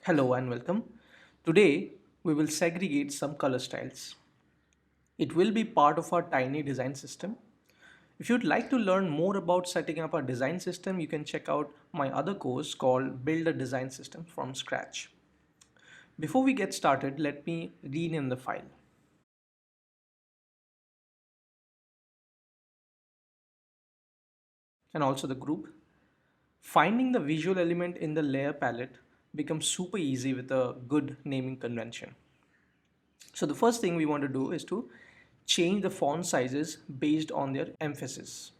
Hello and welcome. Today we will segregate some color styles. It will be part of our tiny design system. If you'd like to learn more about setting up a design system, you can check out my other course called Build a Design System from Scratch. Before we get started, let me rename the file and also the group. Finding the visual element in the layer palette becomes super easy with a good naming convention. So the first thing we want to do is to change the font sizes based on their emphasis.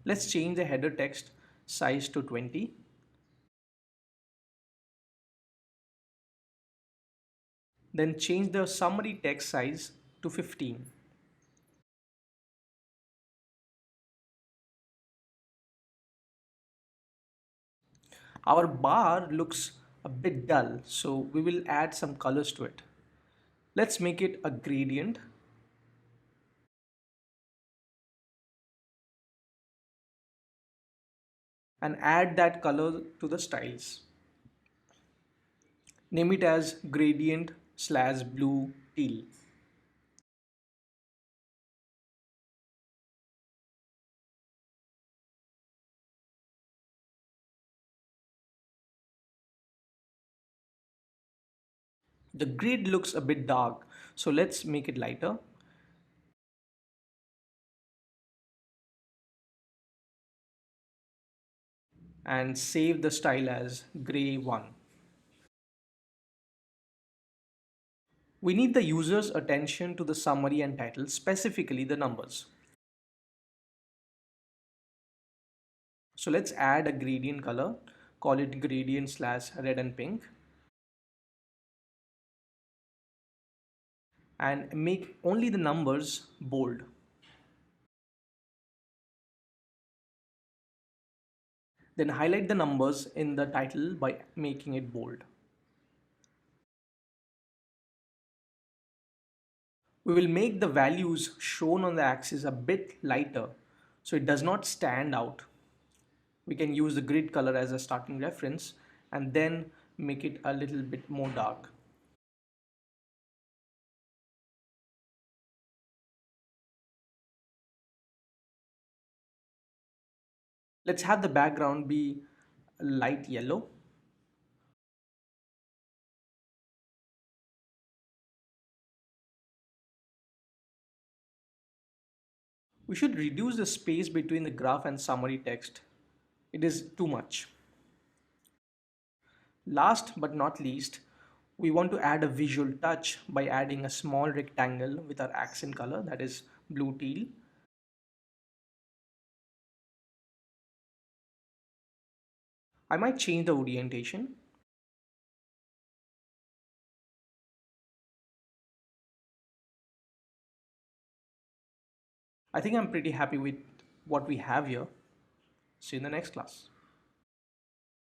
Let's change the header text size to 20. Then change the summary text size to 15. Our bar looks a bit dull, so we will add some colors to it. Let's make it a gradient and add that color to the styles. Name it as gradient slash blue teal. The grid looks a bit dark, so let's make it lighter. And save the style as gray 1. We need the user's attention to the summary and title, specifically the numbers. So let's add a gradient color, call it gradient slash red and pink, and make only the numbers bold. Then highlight the numbers in the title by making it bold. We will make the values shown on the axis a bit lighter so it does not stand out. We can use the grid color as a starting reference and then make it a little bit more dark. Let's have the background be light yellow. We should reduce the space between the graph and summary text. It is too much. Last but not least, we want to add a visual touch by adding a small rectangle with our accent color, that is blue teal. I might change the orientation. I think I'm pretty happy with what we have here. See you in the next class.